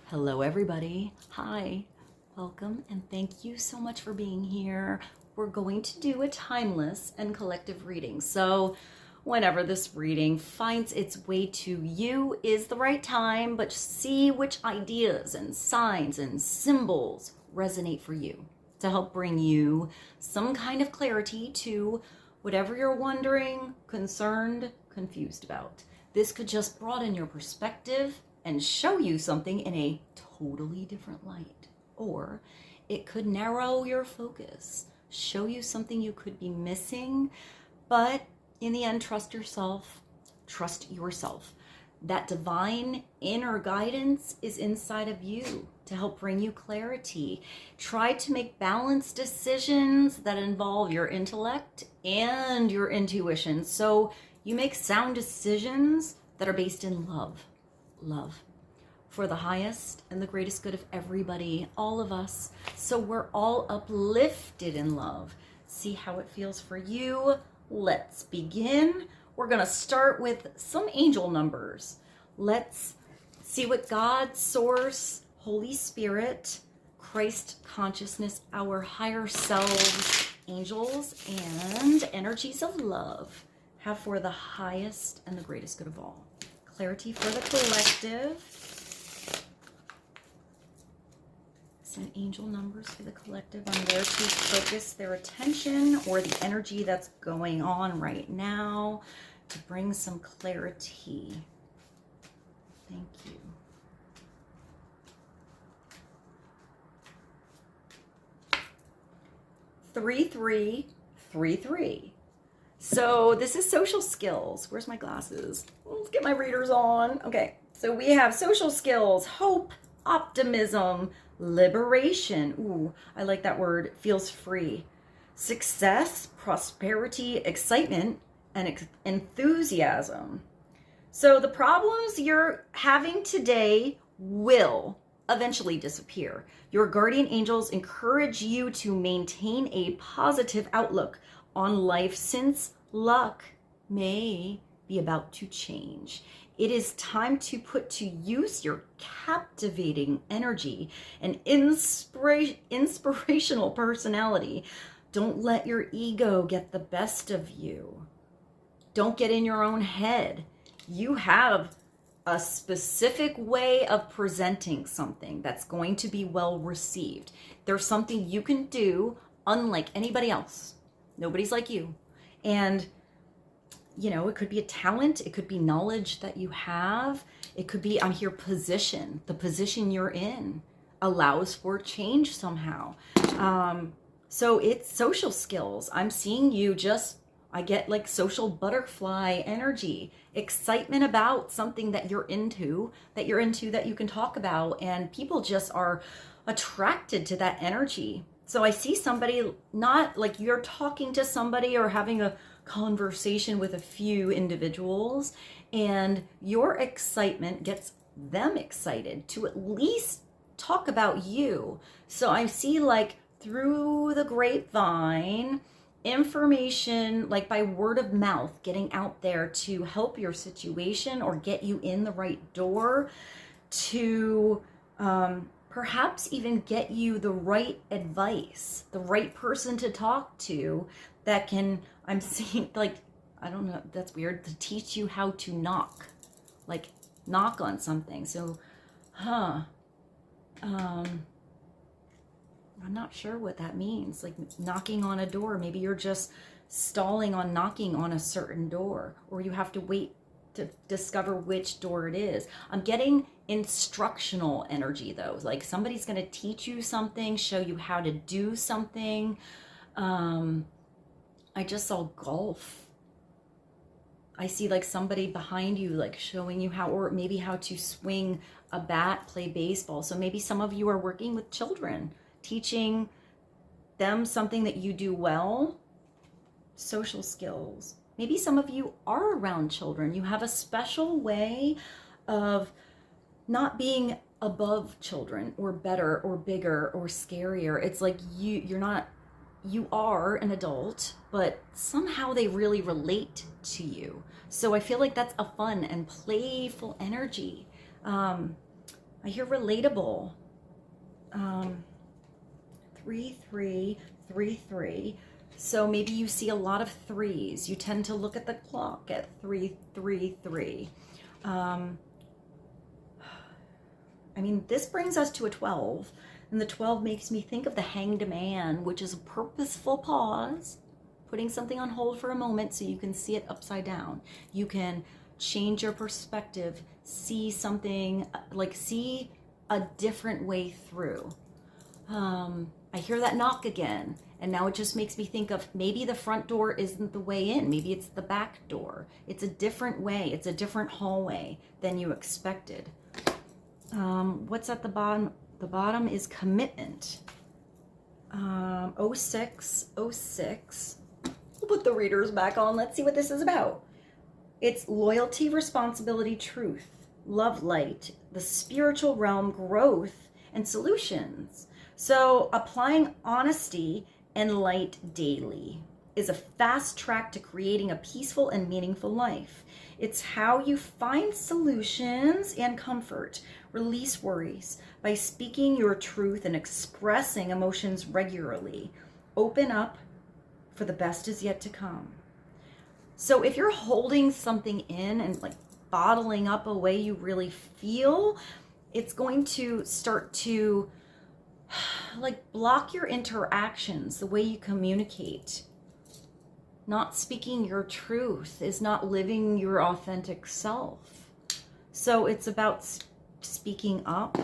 Hello, everybody. Hi, welcome, and thank you so much for being here. We're going to do a timeless and collective reading. So whenever this reading finds its way to you is the right time, but see which ideas and signs and symbols resonate for you to help bring you some kind of clarity to whatever you're wondering, concerned, confused about. This could just broaden your perspective and show you something in a totally different light. Or it could narrow your focus, show you something you could be missing, but in the end, trust yourself. Trust yourself. That divine inner guidance is inside of you to help bring you clarity. Try to make balanced decisions that involve your intellect and your intuition, so you make sound decisions that are based in love. Love for the highest and the greatest good of everybody, all of us. So we're all uplifted in love. See how it feels for you. Let's begin. We're going to start with some angel numbers. Let's see what God, Source, Holy Spirit, Christ consciousness, our higher selves, angels, and energies of love have for the highest and the greatest good of all. Clarity for the collective. Some angel numbers for the collective on where to focus their attention or the energy that's going on right now to bring some clarity. Thank you. Three, three, three, three. So this is social skills. Where's my glasses? Let's get my readers on. Okay, so we have social skills, hope, optimism, liberation. Ooh, I like that word. Feels free. Success, prosperity, excitement, and enthusiasm. So the problems you're having today will eventually disappear. Your guardian angels encourage you to maintain a positive outlook on life since luck may be about to change. It is time to put to use your captivating energy and inspirational personality. Don't let your ego get the best of you. Don't get in your own head. You have a specific way of presenting something that's going to be well received. There's something you can do unlike anybody else. Nobody's like you. And you know, it could be a talent, it could be knowledge that you have, it could be, I'm here, position. The position you're in allows for change somehow. So it's social skills. I'm seeing you I get like social butterfly energy, excitement about something that you're into that you can talk about, and people just are attracted to that energy. So I see somebody, not like you're talking to somebody or having a conversation with a few individuals, and your excitement gets them excited to at least talk about you. So I see like through the grapevine, information like by word of mouth getting out there to help your situation or get you in the right door to perhaps even get you the right advice, the right person to talk to that can, I'm seeing like, I don't know, that's weird, to teach you how to knock, like knock on something. So, I'm not sure what that means, like knocking on a door. Maybe you're just stalling on knocking on a certain door, or you have to wait to discover which door it is. I'm getting instructional energy though, like somebody's going to teach you something, show you how to do something. I just saw golf. I see like somebody behind you like showing you how, or maybe how to swing a bat, play baseball. So maybe some of you are working with children, teaching them something that you do well. Social skills. Maybe some of you are around children. You have a special way of not being above children or better or bigger or scarier. It's like you are an adult, but somehow they really relate to you. So I feel like that's a fun and playful energy. I hear relatable. 3333. So maybe you see a lot of threes. You tend to look at the clock at 333. I mean, this brings us to a 12, and the 12 makes me think of the Hanged Man, which is a purposeful pause, putting something on hold for a moment so you can see it upside down. You can change your perspective, see something, like see a different way through. I hear that knock again, and now it just makes me think of maybe the front door isn't the way in, maybe it's the back door. It's a different way, it's a different hallway than you expected. What's at the bottom? The bottom is commitment. 0606. We'll put the readers back on. Let's see what this is about. It's loyalty, responsibility, truth, love, light, the spiritual realm, growth, and solutions. So applying honesty and light daily is a fast track to creating a peaceful and meaningful life. It's how you find solutions and comfort. Release worries by speaking your truth and expressing emotions regularly. Open up, for the best is yet to come. So if you're holding something in and like bottling up a way you really feel, it's going to start to like block your interactions, the way you communicate. Not speaking your truth is not living your authentic self. So it's about speaking up,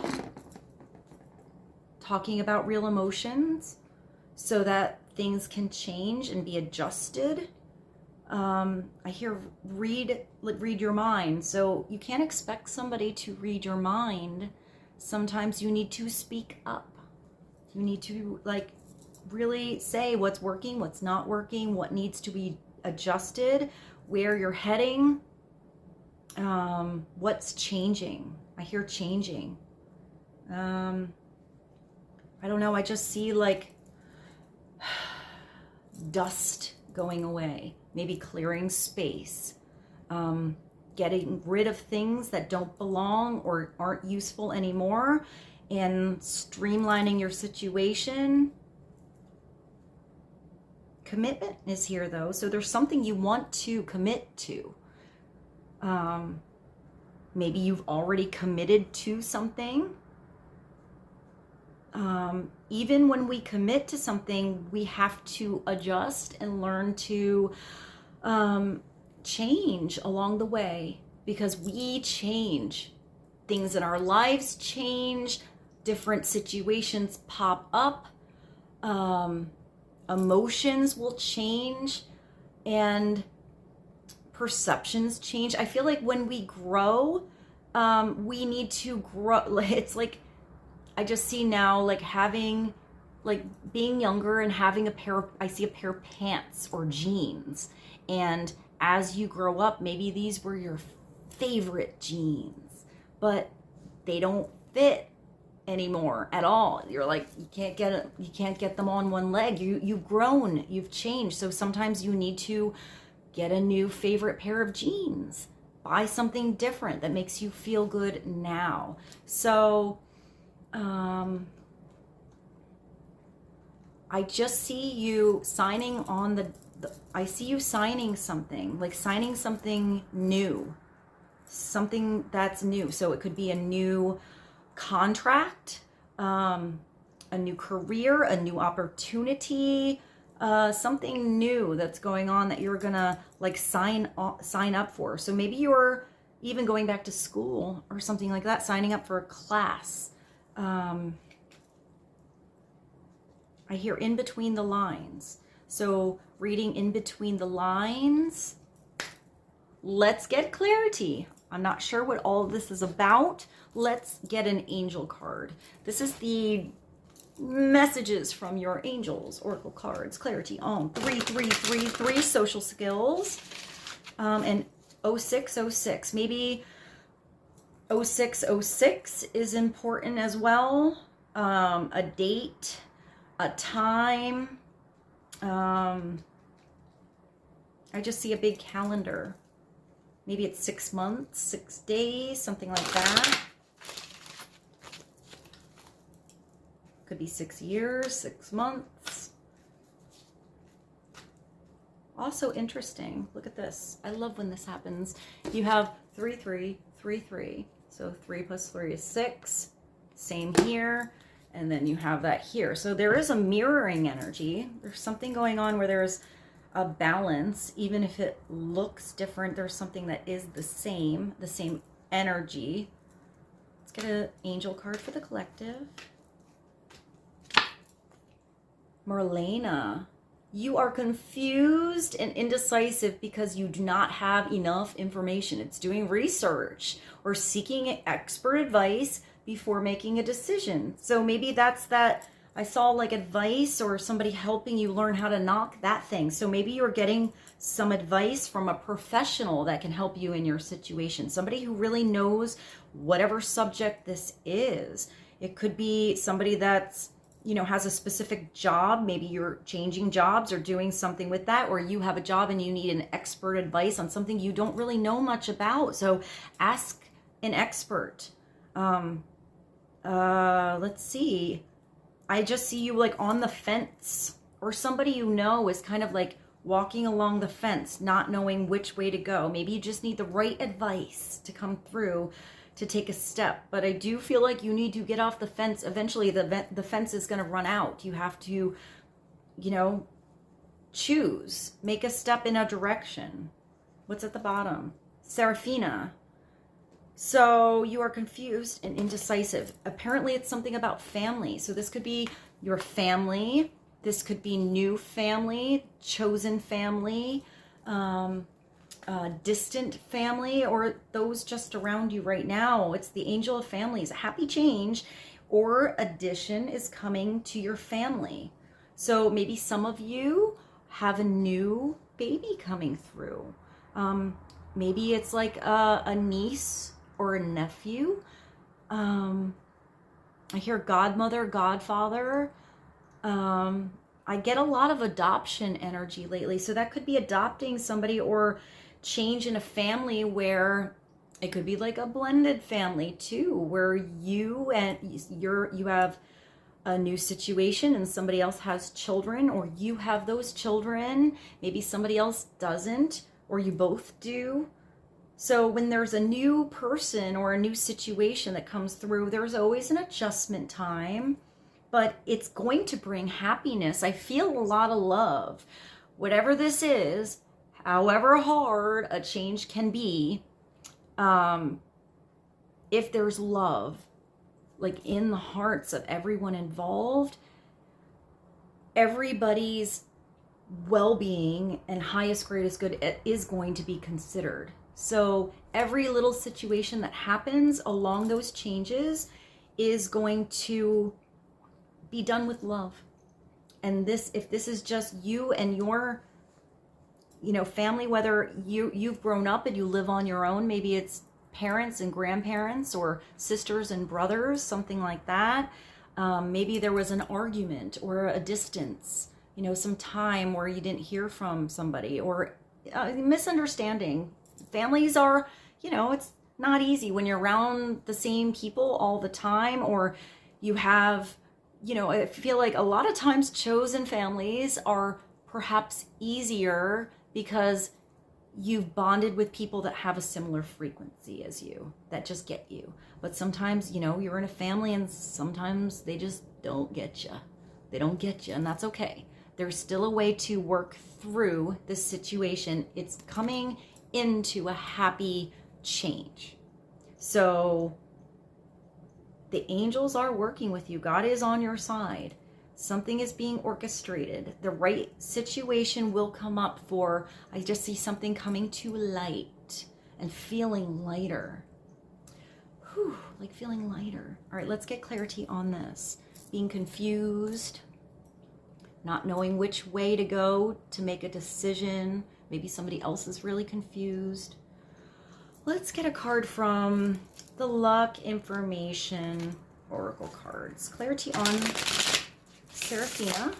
talking about real emotions so that things can change and be adjusted. I hear read your mind. So you can't expect somebody to read your mind. Sometimes you need to speak up. You need to like really say what's working, what's not working, what needs to be adjusted, where you're heading, what's changing. I hear changing. I don't know, I just see like dust going away, maybe clearing space, getting rid of things that don't belong or aren't useful anymore, and streamlining your situation. Commitment is here though, so there's something you want to commit to. Maybe you've already committed to something. Even when we commit to something, we have to adjust and learn to change along the way, because we change. Things in our lives change, different situations pop up, emotions will change, and perceptions change. I feel like when we grow, we need to grow. It's like, I just see now like having, like being younger and having I see a pair of pants or jeans. And as you grow up, maybe these were your favorite jeans, but they don't fit anymore at all. You're like, you can't get them on one leg. You've grown, you've changed. So sometimes you need to get a new favorite pair of jeans, buy something different that makes you feel good now. So I just see you signing on I see you signing something, like signing something new, something that's new. So it could be a new contract, a new career, a new opportunity, something new that's going on that you're gonna like sign up for. So maybe you're even going back to school or something like that, signing up for a class. I hear in between the lines. So reading in between the lines, let's get clarity. I'm not sure what all of this is about. Let's get an angel card. This is the messages from your angels, oracle cards, clarity on 3333, social skills, and 0606. Maybe 0606 is important as well. A date, a time. I just see a big calendar. Maybe it's 6 months, 6 days, something like that. Could be 6 years, 6 months. Also interesting. Look at this. I love when this happens. You have 3, 3, 3, 3. So 3 plus 3 is 6. Same here. And then you have that here. So there is a mirroring energy. There's something going on where there's a balance. Even if it looks different, there's something that is the same energy. Let's get an angel card for the collective. Marlena, you are confused and indecisive because you do not have enough information. It's doing research or seeking expert advice before making a decision. So maybe that's that. I saw like advice or somebody helping you learn how to knock that thing. So maybe you're getting some advice from a professional that can help you in your situation. Somebody who really knows whatever subject this is. It could be somebody that's, you know, has a specific job. Maybe you're changing jobs or doing something with that, or you have a job and you need an expert advice on something you don't really know much about. So ask an expert. Let's see. I just see you like on the fence, or somebody you know is kind of like walking along the fence, not knowing which way to go. Maybe you just need the right advice to come through to take a step. But I do feel like you need to get off the fence. Eventually the fence is going to run out. You have to, you know, choose, make a step in a direction. What's at the bottom? Serafina. So you are confused and indecisive. Apparently it's something about family. So this could be your family. This could be new family, chosen family, distant family, or those just around you right now. It's the angel of families. A happy change or addition is coming to your family. So maybe some of you have a new baby coming through. Maybe it's like a niece or a nephew. I hear godmother, godfather. I get a lot of adoption energy lately. So that could be adopting somebody or change in a family where it could be like a blended family too, where you have a new situation and somebody else has children, or you have those children. Maybe somebody else doesn't, or you both do. So when there's a new person or a new situation that comes through, there's always an adjustment time, but it's going to bring happiness. I feel a lot of love. Whatever this is, however hard a change can be, if there's love, like in the hearts of everyone involved, everybody's well-being and highest, greatest good is going to be considered. So every little situation that happens along those changes is going to be done with love. And if this is just you and your, you know, family, whether you've grown up and you live on your own, maybe it's parents and grandparents or sisters and brothers, something like that. Maybe there was an argument or a distance, you know, some time where you didn't hear from somebody, or misunderstanding. Families are, you know, it's not easy when you're around the same people all the time, or you have, you know, I feel like a lot of times chosen families are perhaps easier because you've bonded with people that have a similar frequency as you, that just get you. But sometimes, you know, you're in a family and sometimes they just don't get you. They don't get you, and that's okay. There's still a way to work through this situation. It's coming into a happy change. So the angels are working with you. God is on your side. Something is being orchestrated. The right situation will come up for, I just see something coming to light and feeling lighter. Whew, like feeling lighter. All right, let's get clarity on this. Being confused, not knowing which way to go to make a decision. Maybe somebody else is really confused. Let's get a card from the Luck Information Oracle cards. Clarity on Serafina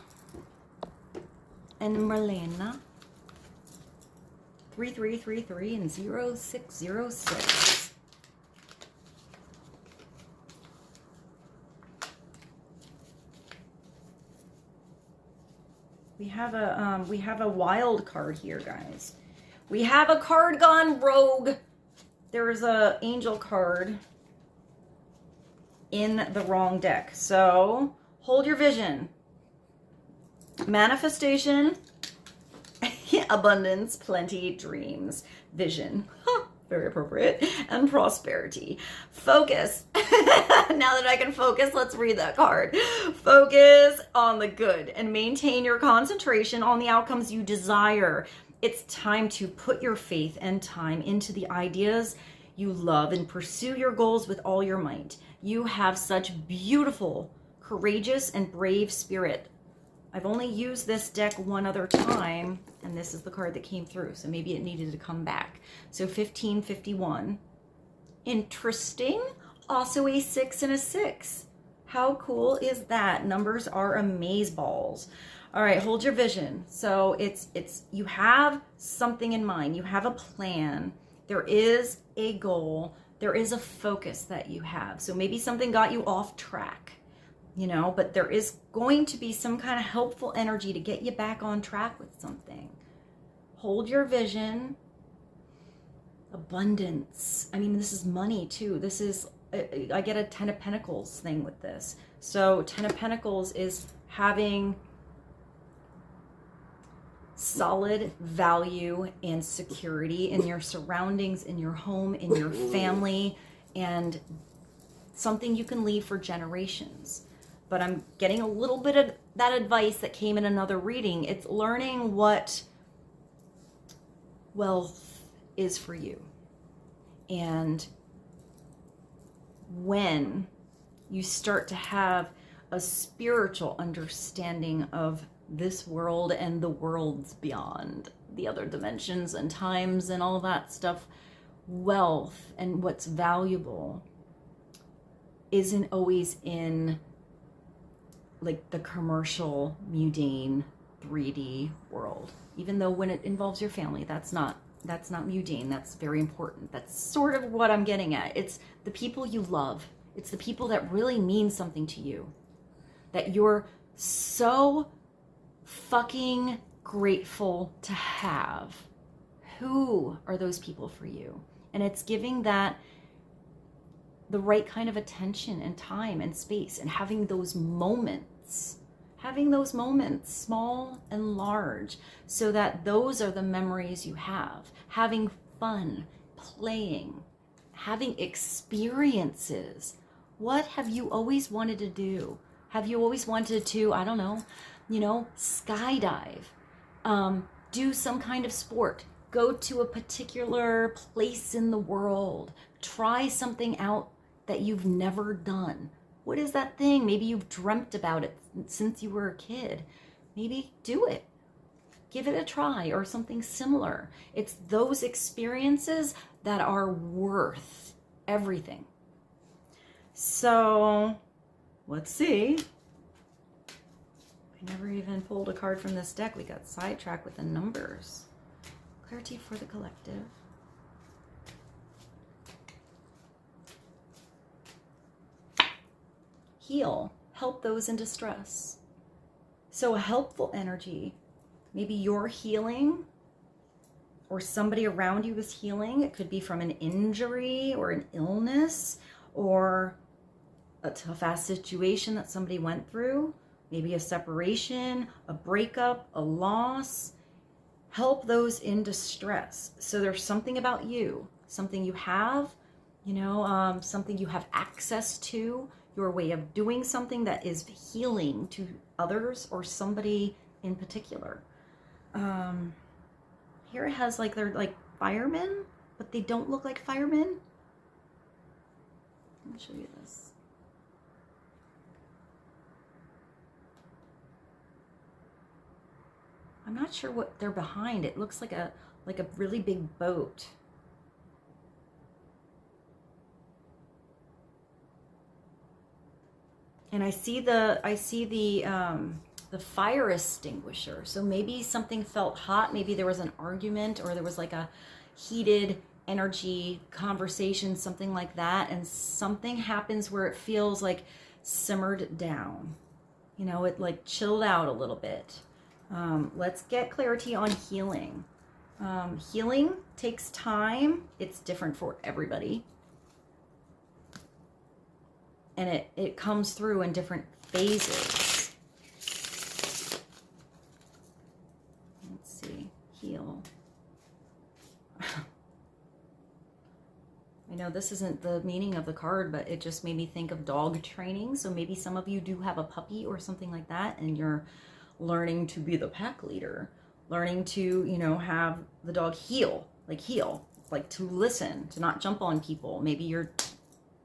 and Marlena. 3333 and 0606. We have a wild card here, guys. We have a card gone rogue. There's a angel card in the wrong deck. So hold your vision. Manifestation, abundance, plenty, dreams, vision. Very appropriate. And prosperity. Focus. Now that I can focus, let's read that card. Focus on the good and maintain your concentration on the outcomes you desire. It's time to put your faith and time into the ideas you love and pursue your goals with all your might. You have such beautiful, courageous, and brave spirit. I've only used this deck one other time, and this is the card that came through, so maybe it needed to come back. So 1551. Interesting. Also a 6 and a 6. How cool is that? Numbers are amazeballs. All right, hold your vision. So it's you have something in mind. You have a plan. There is a goal. There is a focus that you have. So maybe something got you off track, you know, but there is going to be some kind of helpful energy to get you back on track with something. Hold your vision. Abundance. I mean, this is money too. This is, I get a 10 of Pentacles thing with this. So 10 of Pentacles is having solid value and security in your surroundings, in your home, in your family, and something you can leave for generations. But I'm getting a little bit of that advice that came in another reading. It's learning what wealth is for you. And when you start to have a spiritual understanding of this world and the worlds beyond, the other dimensions and times and all that stuff, wealth and what's valuable isn't always in like the commercial mundane 3D world. Even though when it involves your family, that's not mundane. That's very important. That's sort of what I'm getting at. It's the people you love. It's the people that really mean something to you, that you're so fucking grateful to have. Who are those people for you? And it's giving that the right kind of attention and time and space, and having those moments, small and large, so that those are the memories you have. Having fun, playing, having experiences. What have you always wanted to do? Have you always wanted to, I don't know, skydive, do some kind of sport, go to a particular place in the world, try something out that you've never done. What is that thing? Maybe you've dreamt about it since you were a kid. Maybe do it. Give it a try, or something similar. It's those experiences that are worth everything. So let's see. I never even pulled a card from this deck. We got sidetracked with the numbers. Clarity for the collective. Heal. Help those in distress. So a helpful energy. Maybe you're healing, or somebody around you is healing. It could be from an injury or an illness, or a tough-ass situation that somebody went through. Maybe a separation, a breakup, a loss. Help those in distress. So there's something about you, something you have, something you have access to, your way of doing something that is healing to others or somebody in particular. Here it has like they're like firemen, but they don't look like firemen. Let me show you this. I'm not sure what they're behind. It looks like a really big boat. And I see the fire extinguisher. So maybe something felt hot. Maybe there was an argument, or there was like a heated energy conversation, something like that. And something happens where it feels like simmered down. It like chilled out a little bit. Let's get clarity on healing. Healing takes time. It's different for everybody. And it comes through in different phases. Let's see. Heal. I know this isn't the meaning of the card, but it just made me think of dog training. So maybe some of you do have a puppy or something like that, and you're learning to be the pack leader, learning to, you know, have the dog heal, like to listen, to not jump on people. Maybe you're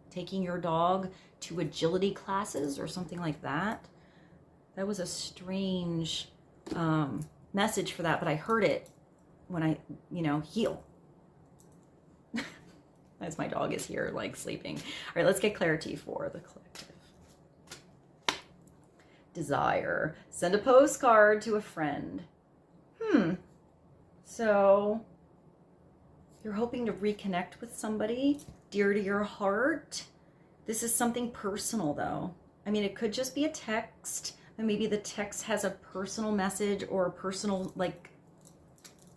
taking your dog to agility classes or something like that. That was a strange message for that, but I heard it when I, you know, heal. As my dog is here, like sleeping. All right, let's get clarity for the collective. Desire. Send a postcard to a friend. So you're hoping to reconnect with somebody dear to your heart. This is something personal though. I mean, it could just be a text, and maybe the text has a personal message or a personal like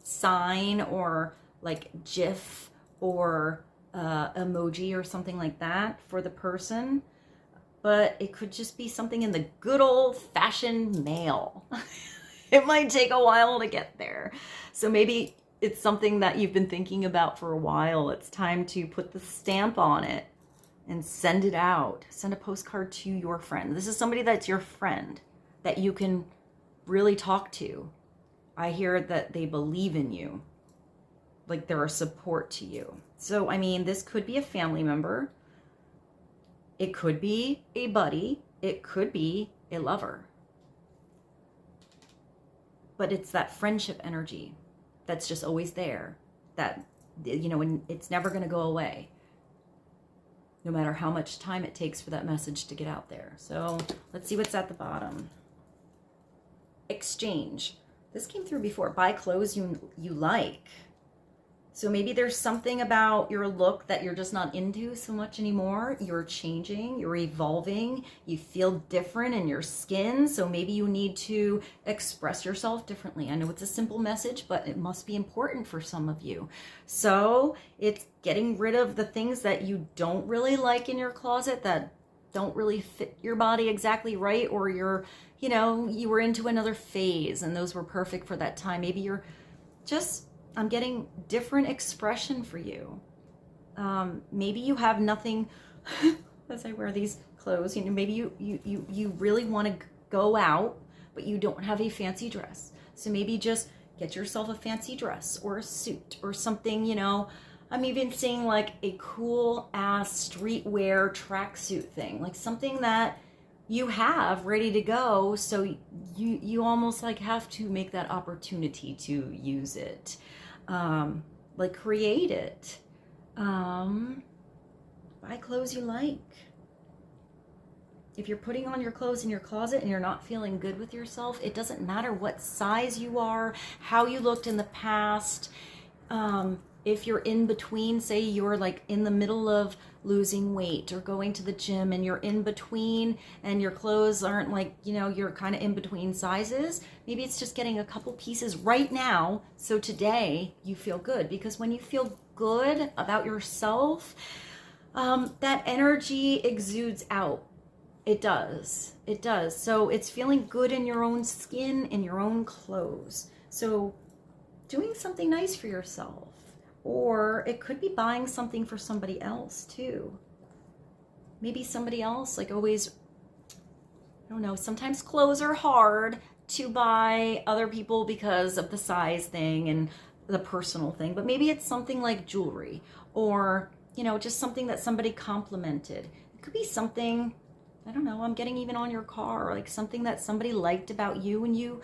sign or like GIF or emoji or something like that for the person. But it could just be something in the good old-fashioned mail. It might take a while to get there. So maybe it's something that you've been thinking about for a while. It's time to put the stamp on it and send it out. Send a postcard to your friend. This is somebody that's your friend that you can really talk to. I hear that they believe in you. Like they're a support to you. So, I mean, this could be a family member. It could be a buddy. It could be a lover. But it's that friendship energy that's just always there. That, you know, and it's never going to go away. No matter how much time it takes for that message to get out there. So, let's see what's at the bottom. Exchange. This came through before. Buy clothes you like. So maybe there's something about your look that you're just not into so much anymore. You're changing, you're evolving, you feel different in your skin. So maybe you need to express yourself differently. I know it's a simple message, but it must be important for some of you. So it's getting rid of the things that you don't really like in your closet that don't really fit your body exactly right, or you're, you know, you were into another phase and those were perfect for that time. Maybe you're just, I'm getting different expression for you. Maybe you have nothing, as I wear these clothes, you know, maybe you really want to go out, but you don't have a fancy dress. So maybe just get yourself a fancy dress or a suit or something, you know. I'm even seeing like a cool ass streetwear tracksuit thing, like something that you have ready to go. So you almost like have to make that opportunity to use it. Like create it. Buy clothes you like. If you're putting on your clothes in your closet and you're not feeling good with yourself, it doesn't matter what size you are, how you looked in the past. If you're in between, say you're like in the middle of losing weight or going to the gym and you're in between and your clothes aren't like, you know, you're kind of in between sizes, maybe it's just getting a couple pieces right now so today you feel good. Because when you feel good about yourself, that energy exudes out. It does. It does. So it's feeling good in your own skin, in your own clothes. So doing something nice for yourself. Or it could be buying something for somebody else too. Maybe somebody else, like always, I don't know, sometimes clothes are hard to buy other people because of the size thing and the personal thing. But maybe it's something like jewelry or, you know, just something that somebody complimented. It could be something, I don't know, I'm getting even on your car, like something that somebody liked about you and you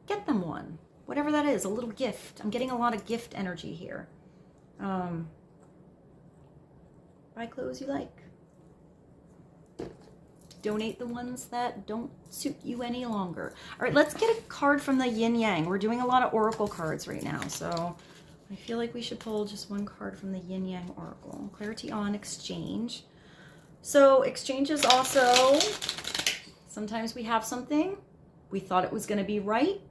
get them one. Whatever that is, a little gift. I'm getting a lot of gift energy here. Buy clothes you like. Donate the ones that don't suit you any longer. All right, let's get a card from the yin yang. We're doing a lot of oracle cards right now, so I feel like we should pull just one card from the yin yang oracle. Clarity on exchange. So exchange is also, sometimes we have something We thought it was going to be right.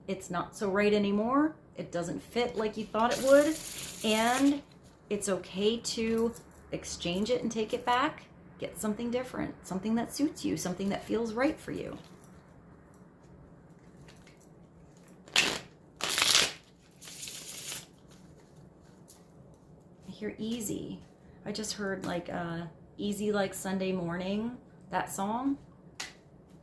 It's not so right anymore. It doesn't fit like you thought it would. And it's okay to exchange it and take it back. Get something different, something that suits you, something that feels right for you. I hear easy. I just heard like easy like Sunday morning, that song.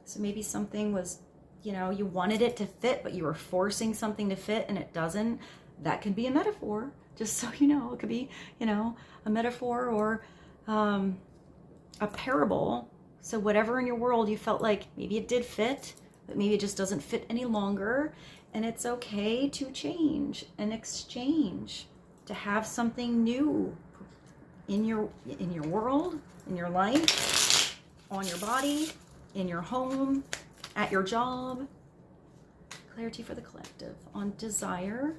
So maybe something was, you know, you wanted it to fit, but you were forcing something to fit and it doesn't. That could be a metaphor, just so you know. It could be, you know, a metaphor or a parable. So whatever in your world you felt like maybe it did fit, but maybe it just doesn't fit any longer. And it's okay to change and exchange, to have something new in your world, in your life, on your body, in your home, at your job. Clarity for the collective on desire,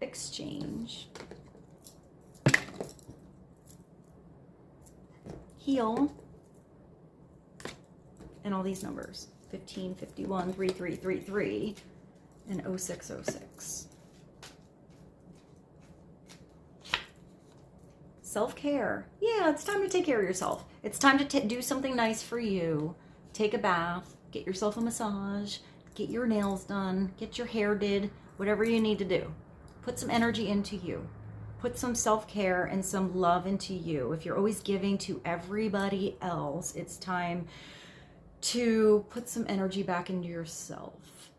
exchange, heal, and all these numbers, 15, 51, 3333, and 0606. Self-care. Yeah, it's time to take care of yourself. It's time to do something nice for you. Take a bath, get yourself a massage, get your nails done, get your hair did, whatever you need to do. Put some energy into you. Put some self-care and some love into you. If you're always giving to everybody else, it's time to put some energy back into yourself.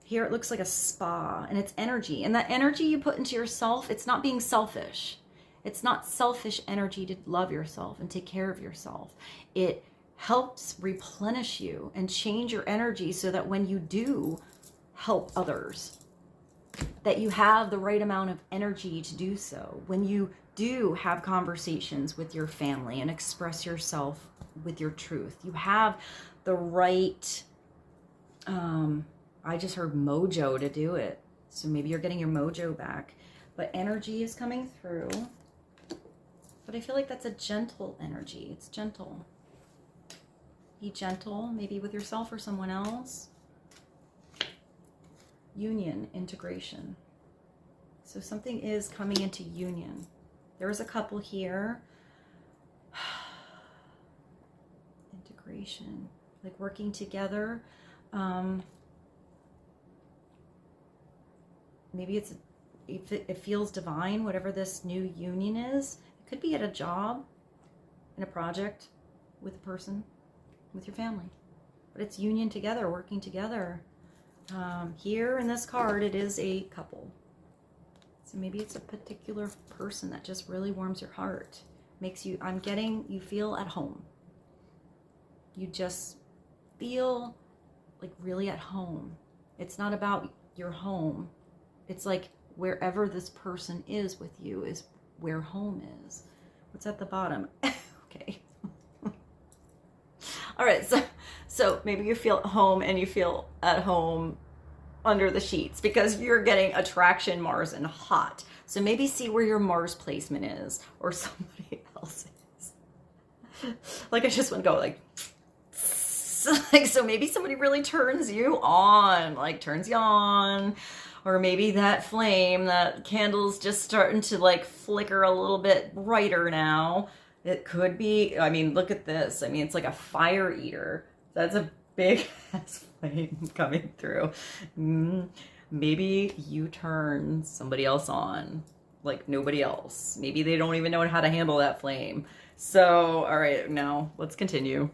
Here it looks like a spa, and it's energy. And that energy you put into yourself, it's not being selfish. It's not selfish energy to love yourself and take care of yourself. It helps replenish you and change your energy so that when you do help others, that you have the right amount of energy to do so. When you do have conversations with your family and express yourself with your truth, you have the right, I just heard mojo to do it. So maybe you're getting your mojo back, but energy is coming through. But I feel like that's a gentle energy. It's gentle. Be gentle, maybe with yourself or someone else. Union, integration. So something is coming into union. There's a couple here. Integration, like working together. Maybe it feels divine, whatever this new union is. It could be at a job, in a project, with a person, with your family. But it's union together, working together. Here in this card, it is a couple. So maybe it's a particular person that just really warms your heart. Makes you, you feel at home. You just feel like really at home. It's not about your home. It's like wherever this person is with you is where home is. What's at the bottom? Okay. All right, so maybe you feel at home and you feel at home under the sheets because you're getting attraction, Mars, and hot. So maybe see where your Mars placement is or somebody else's. Like I just want to go like so maybe somebody really turns you on, like turns you on. Or maybe that flame, that candle's just starting to like flicker a little bit brighter now. It could be, I mean, look at this. I mean, it's like a fire eater. That's a big ass flame coming through. Maybe you turn somebody else on, like nobody else. Maybe they don't even know how to handle that flame. So, all right, now let's continue.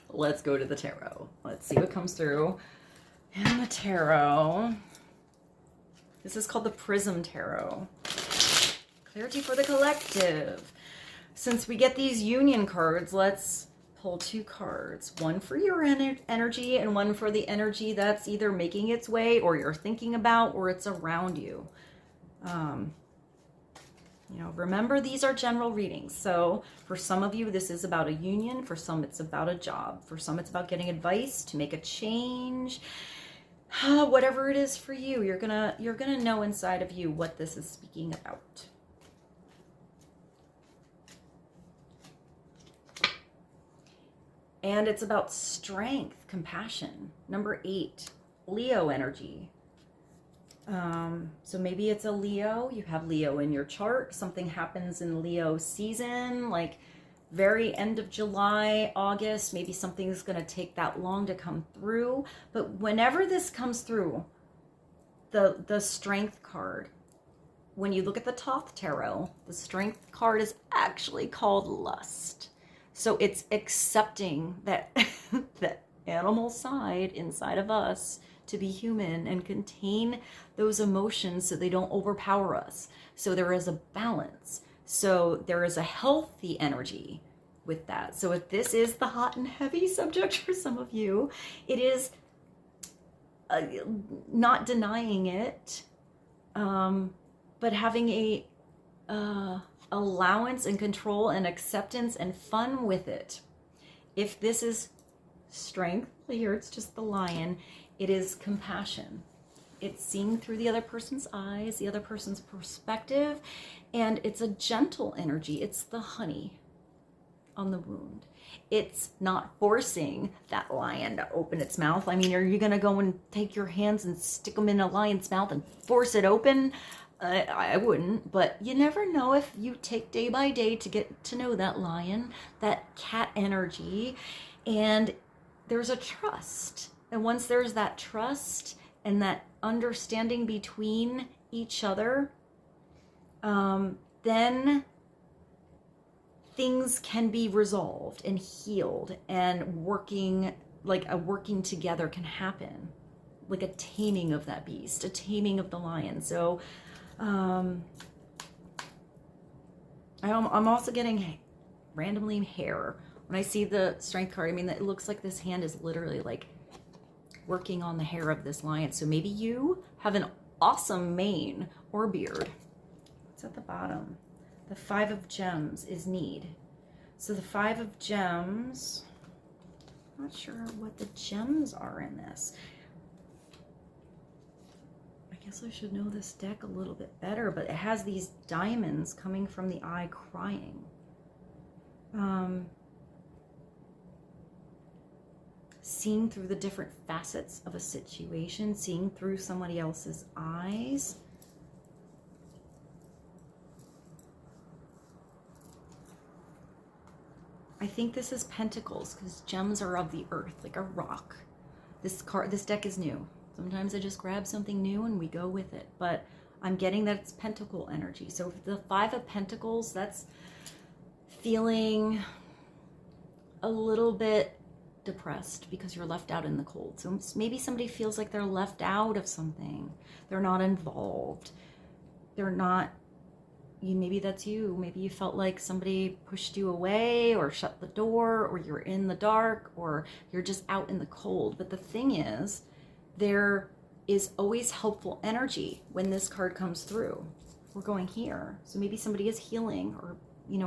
Let's go to the tarot. Let's see what comes through in the tarot. This is called the Prism Tarot. Clarity for the collective. Since we get these union cards, let's pull two cards. One for your energy and one for the energy that's either making its way or you're thinking about or it's around you. You know, remember these are general readings. So for some of you, this is about a union. For some, it's about a job. For some, it's about getting advice to make a change. Whatever it is for you, you're gonna know inside of you what this is speaking about. And it's about strength, compassion. Number 8, Leo energy. So maybe it's a Leo. You have Leo in your chart. Something happens in Leo season, like very end of July, August. Maybe something's going to take that long to come through. But whenever this comes through, the strength card, when you look at the Thoth Tarot, the strength card is actually called lust. So it's accepting that that animal side inside of us to be human and contain those emotions so they don't overpower us. So there is a balance. So there is a healthy energy with that. So if this is the hot and heavy subject for some of you, it is not denying it, but having a allowance and control and acceptance and fun with it. If this is strength, here it's just the lion, it is compassion. It's seeing through the other person's eyes, the other person's perspective, and it's a gentle energy. It's the honey on the wound. It's not forcing that lion to open its mouth. I mean, are you going to go and take your hands and stick them in a lion's mouth and force it open? I wouldn't, but you never know if you take day by day to get to know that lion, that cat energy, and there's a trust. And once there's that trust and that understanding between each other, then things can be resolved and healed, and working together can happen, like a taming of that beast, a taming of the lion. So I'm also getting randomly hair. When I see the strength card, I mean, it looks like this hand is literally like working on the hair of this lion. So maybe you have an awesome mane or beard. It's at the bottom. The 5 of Gems is need. So the 5 of Gems, I'm not sure what the gems are in this. I guess I should know this deck a little bit better, but it has these diamonds coming from the eye crying. Seeing through the different facets of a situation, seeing through somebody else's eyes. I think this is Pentacles, because gems are of the earth, like a rock. This deck is new. Sometimes I just grab something new and we go with it, but I'm getting that it's Pentacle energy. So the 5 of Pentacles, that's feeling a little bit depressed because you're left out in the cold. So maybe somebody feels like they're left out of something. They're not involved. They're not, maybe that's you. Maybe you felt like somebody pushed you away or shut the door, or you're in the dark, or you're just out in the cold. But the thing is, there is always helpful energy when this card comes through. We're going here. So maybe somebody is healing or,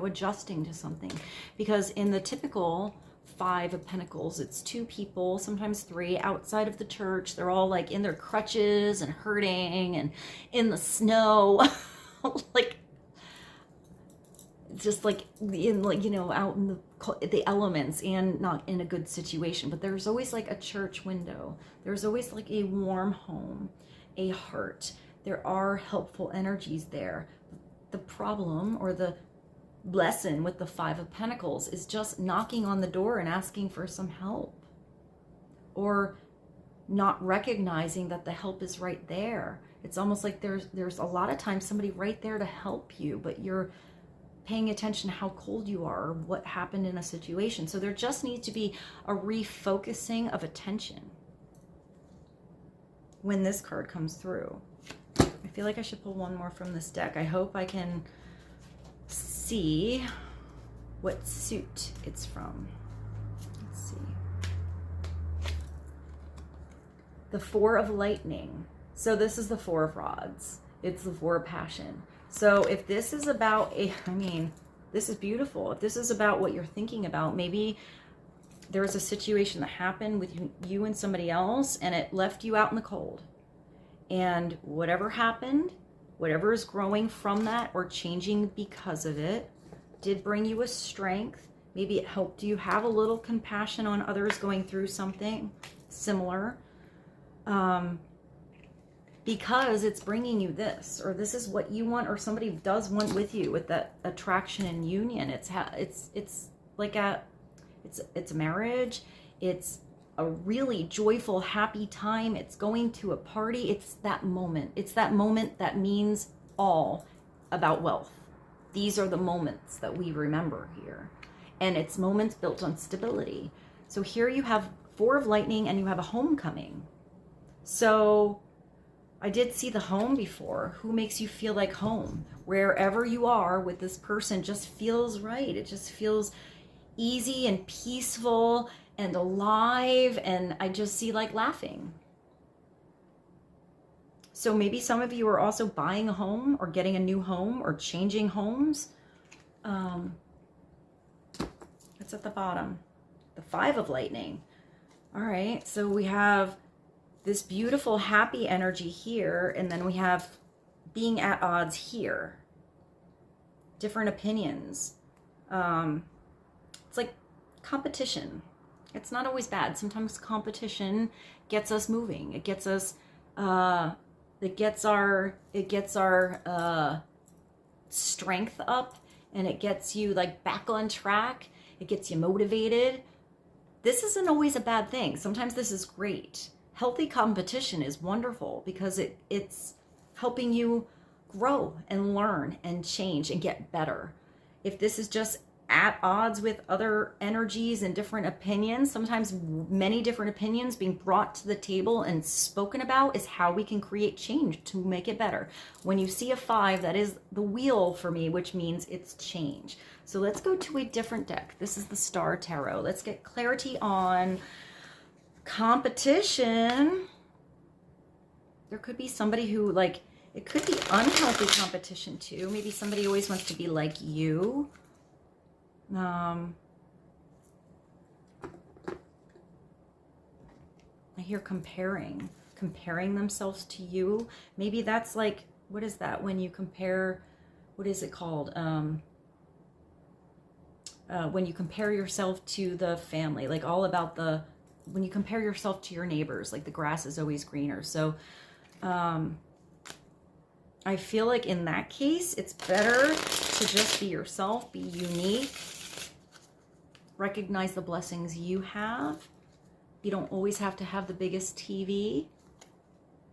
adjusting to something. Because in the typical 5 of Pentacles, it's 2 people, sometimes 3, outside of the church. They're all like in their crutches and hurting and in the snow, like just like in out in the elements and not in a good situation. But there's always like a church window. There's always like a warm home, a heart. There are helpful energies there. The problem or the lesson with the 5 of Pentacles is just knocking on the door and asking for some help, or not recognizing that the help is right there. It's almost like there's a lot of times somebody right there to help you, but you're paying attention to how cold you are or what happened in a situation. So there just needs to be a refocusing of attention when this card comes through. I feel like I should pull one more from this deck. I hope I can see what suit it's from. Let's see. The 4 of Lightning. So this is the 4 of Rods. It's the 4 of Passion. So if this is about this is beautiful. If this is about what you're thinking about, maybe there was a situation that happened with you and somebody else, and it left you out in the cold. And whatever happened, whatever is growing from that or changing because of it, did bring you a strength Maybe it helped you have a little compassion on others going through something similar. Because it's bringing you this, or this is what you want, or somebody does want with you, with that attraction and union. It's like it's a marriage. It's a really joyful, happy time. It's going to a party. It's that moment. It's that moment that means all about wealth. These are the moments that we remember here. And it's moments built on stability. So here you have 4 of lightning and you have a homecoming. So I did see the home before. Who makes you feel like home? Wherever you are with this person just feels right. It just feels easy and peaceful and alive, and I just see like laughing. So maybe some of you are also buying a home or getting a new home or changing homes. It's at the bottom, the 5 of lightning. All right, so we have this beautiful happy energy here, and then we have being at odds here. Different opinions. It's like competition. It's not always bad. Sometimes competition gets us moving. It gets us it gets our strength up, and it gets you like back on track. It gets you motivated. This isn't always a bad thing. Sometimes this is great. Healthy competition is wonderful because it's helping you grow and learn and change and get better. If this is just at odds with other energies and different opinions, sometimes many different opinions being brought to the table and spoken about is how we can create change to make it better. When you see a 5, that is the wheel for me, which means it's change. So let's go to a different deck. This is the Star Tarot. Let's get clarity on competition. There could be somebody who, like, it could be unhealthy competition too. Maybe somebody always wants to be like you. I hear comparing themselves to you. Maybe that's like, what is that when you compare, what is it called? When you compare yourself to the family, like all about when you compare yourself to your neighbors, like the grass is always greener. So, I feel like in that case, it's better to just be yourself, be unique, recognize the blessings you have. You don't always have to have the biggest TV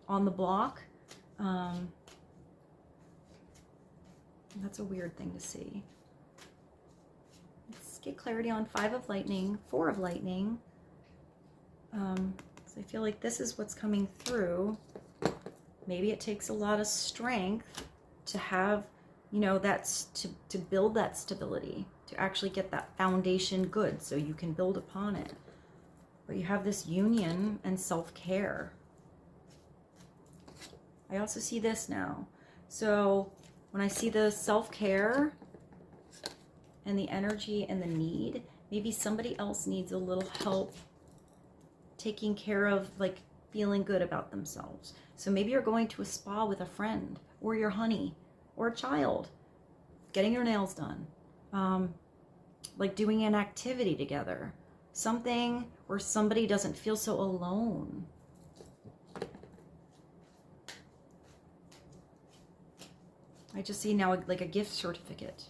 on the block. That's a weird thing to see. Let's get clarity on 5 of lightning, 4 of lightning. So I feel like this is what's coming through. Maybe it takes a lot of strength to have, you know, that's to build that stability, to actually get that foundation good so you can build upon it. But you have this union and self-care. I also see this now. So when I see the self-care and the energy and the need, maybe somebody else needs a little help taking care of, like, feeling good about themselves. So maybe you're going to a spa with a friend or your honey or a child, getting your nails done, like doing an activity together, something where somebody doesn't feel so alone. I just see now like a gift certificate.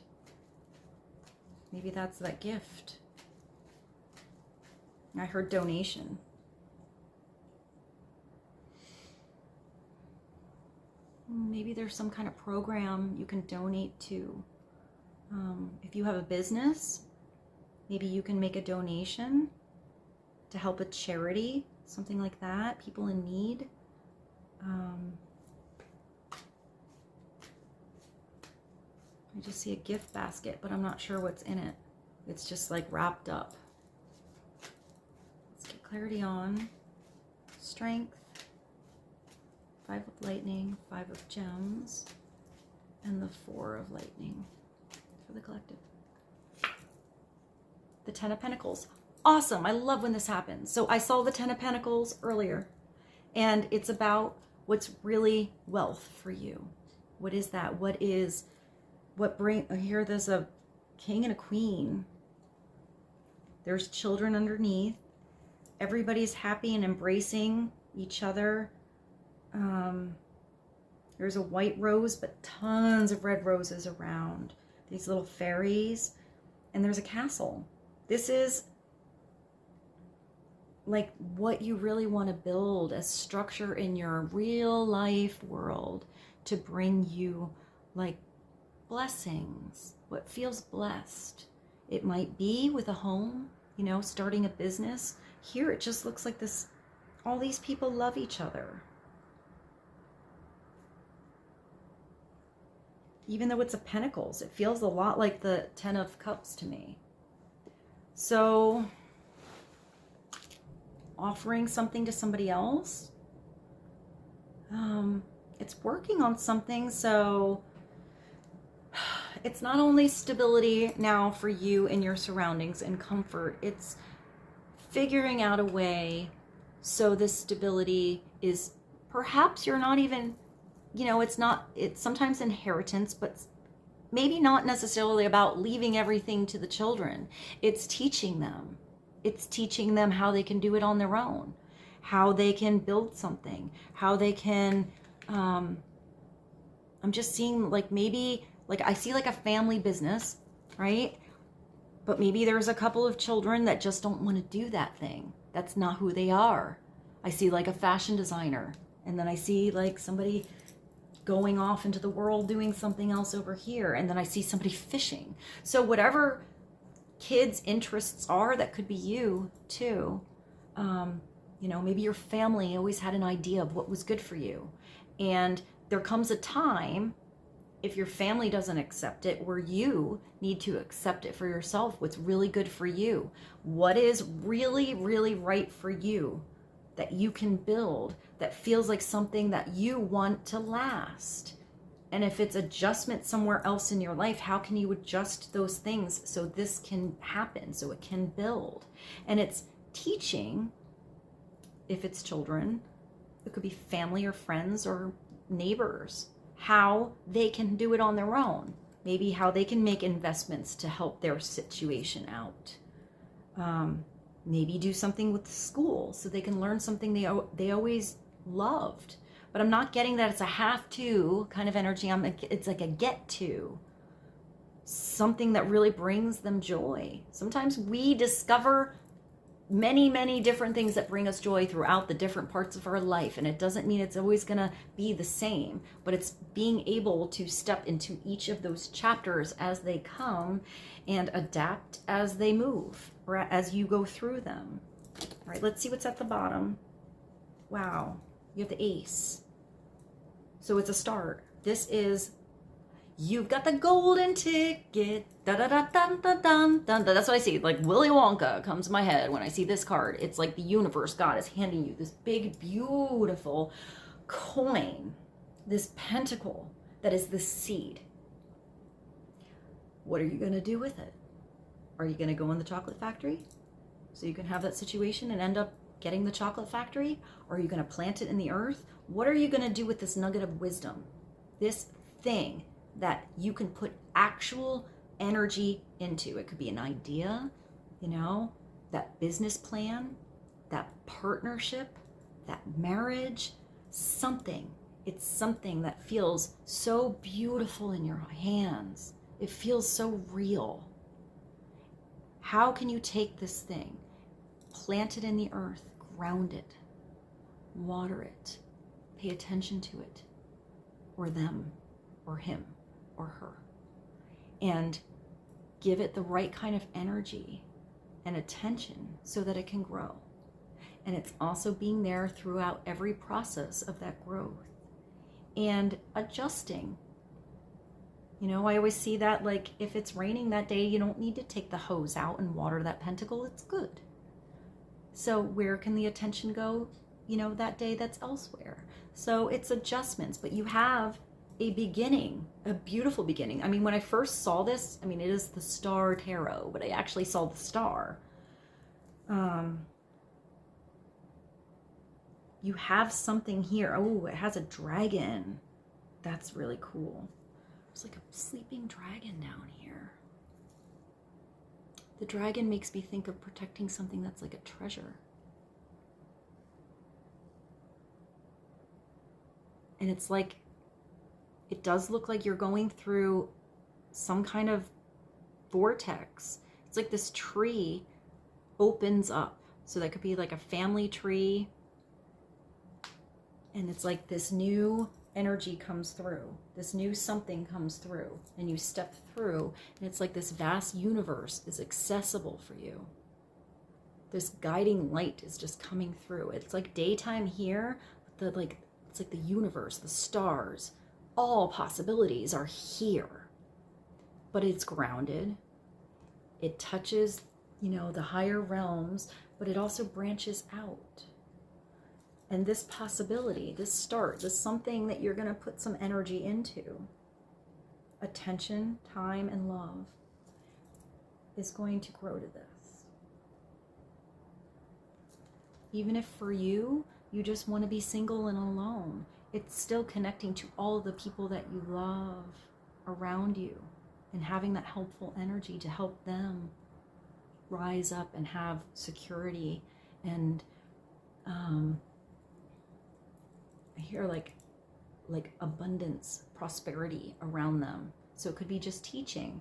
Maybe that's that gift. I heard donation. Maybe there's some kind of program you can donate to. If you have a business, maybe you can make a donation to help a charity, something like that, people in need. I just see a gift basket, but I'm not sure what's in it. It's just like wrapped up. Let's get clarity on strength. 5 of lightning, 5 of gems, and the 4 of lightning for the collective. The 10 of Pentacles. Awesome. I love when this happens. So I saw the 10 of Pentacles earlier, and it's about what's really wealth for you. What is that? Here there's a king and a queen. There's children underneath. Everybody's happy and embracing each other. There's a white rose, but tons of red roses around. These little fairies. And there's a castle. This is like what you really want to build as structure in your real life world to bring you like blessings, what feels blessed. It might be with a home, you know, starting a business. Here it just looks like this, all these people love each other. Even though it's a Pentacles, it feels a lot like the Ten of Cups to me. So, offering something to somebody else, it's working on something. So, it's not only stability now for you and your surroundings and comfort, it's figuring out a way so this stability is, perhaps you're not even, you know, it's sometimes inheritance, but maybe not necessarily about leaving everything to the children. It's teaching them. It's teaching them how they can do it on their own, how they can build something, how they can, I'm just seeing like maybe, like I see like a family business, right? But maybe there's a couple of children that just don't want to do that thing. That's not who they are. I see like a fashion designer, and then I see like somebody going off into the world doing something else over here, and then I see somebody fishing. So whatever kids' interests are, that could be you too. You know, maybe your family always had an idea of what was good for you, and there comes a time, if your family doesn't accept it, where you need to accept it for yourself, what's really good for you, what is really, really right for you, that you can build, that feels like something that you want to last. And if it's adjustment somewhere else in your life, how can you adjust those things so this can happen, so it can build? And it's teaching, if it's children, it could be family or friends or neighbors, how they can do it on their own. Maybe how they can make investments to help their situation out. Maybe do something with the school so they can learn something they always loved. But I'm not getting that it's a have to kind of energy. It's like a get to. Something that really brings them joy. Sometimes we discover many, many different things that bring us joy throughout the different parts of our life. And it doesn't mean it's always going to be the same, but it's being able to step into each of those chapters as they come and adapt as they move or as you go through them. All right, let's see what's at the bottom. Wow, you have the Ace. So it's a start. This is, you've got the golden ticket. Da da da dun dun dun dun. That's what I see. Like Willy Wonka comes to my head when I see this card. It's like the universe, God is handing you this big, beautiful coin, this pentacle that is the seed. What are you going to do with it? Are you going to go in the chocolate factory so you can have that situation and end up getting the chocolate factory? Or are you going to plant it in the earth? What are you going to do with this nugget of wisdom? This thing that you can put actual energy into. It could be an idea, you know, that business plan, that partnership, that marriage, something. It's something that feels so beautiful in your hands. It feels so real. How can you take this thing, plant it in the earth, ground it, water it, pay attention to it, or them, or him, or her, and give it the right kind of energy and attention so that it can grow. And it's also being there throughout every process of that growth and adjusting. You know, I always see that, like, if it's raining that day, you don't need to take the hose out and water that pentacle. It's good. So where can the attention go, you know, that day that's elsewhere? So it's adjustments, but you have a beginning, a beautiful beginning. I mean, when I first saw this, I mean, it is the Star Tarot, but I actually saw the star. You have something here. Oh, it has a dragon. That's really cool. There's like a sleeping dragon down here. The dragon makes me think of protecting something that's like a treasure. And it's like, it does look like you're going through some kind of vortex. It's like this tree opens up. So that could be like a family tree. And it's like this new energy comes through. This new something comes through. And you step through. And it's like this vast universe is accessible for you. This guiding light is just coming through. It's like daytime here. But it's like the universe, the stars, all possibilities are here. But it's grounded. It touches, you know, the higher realms, but it also branches out. And this possibility, this start, this something that you're going to put some energy into, attention, time, and love, is going to grow to this. Even if for you, you just want to be single and alone, it's still connecting to all the people that you love around you and having that helpful energy to help them rise up and have security. And I hear like abundance, prosperity around them. So it could be just teaching.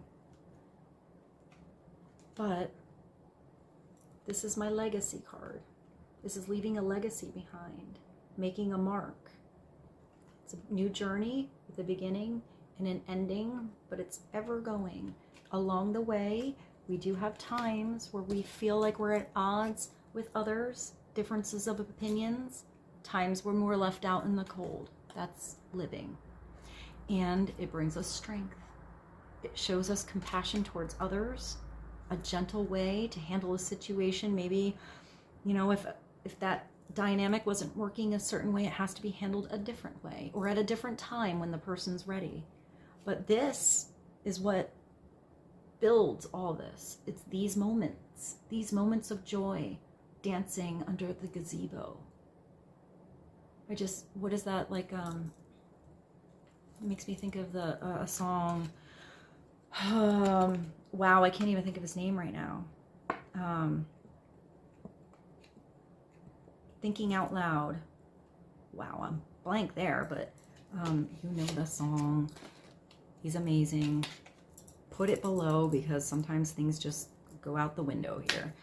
But this is my legacy card. This is leaving a legacy behind, making a mark. It's a new journey with a beginning and an ending, but it's ever going. Along the way, we do have times where we feel like we're at odds with others, differences of opinions, times when we're left out in the cold. That's living. And it brings us strength. It shows us compassion towards others, a gentle way to handle a situation. Maybe, you know, if that dynamic wasn't working a certain way, it has to be handled a different way or at a different time when the person's ready. But this is what builds all this. It's these moments of joy, dancing under the gazebo. What is that like? It makes me think of a song. Wow, I can't even think of his name right now. Thinking Out Loud. Wow, I'm blank there, but you know the song. He's amazing. Put it below because sometimes things just go out the window here.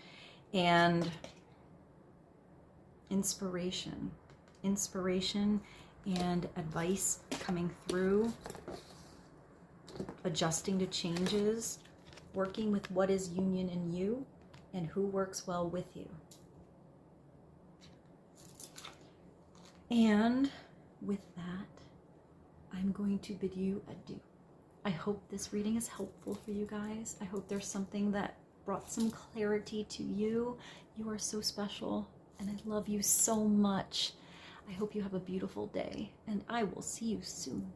And inspiration and advice coming through, adjusting to changes, working with what is union in you and who works well with you. And with that, I'm going to bid you adieu. I hope this reading is helpful for you guys. I hope there's something that brought some clarity to you. You are so special, and I love you so much. I hope you have a beautiful day, and I will see you soon.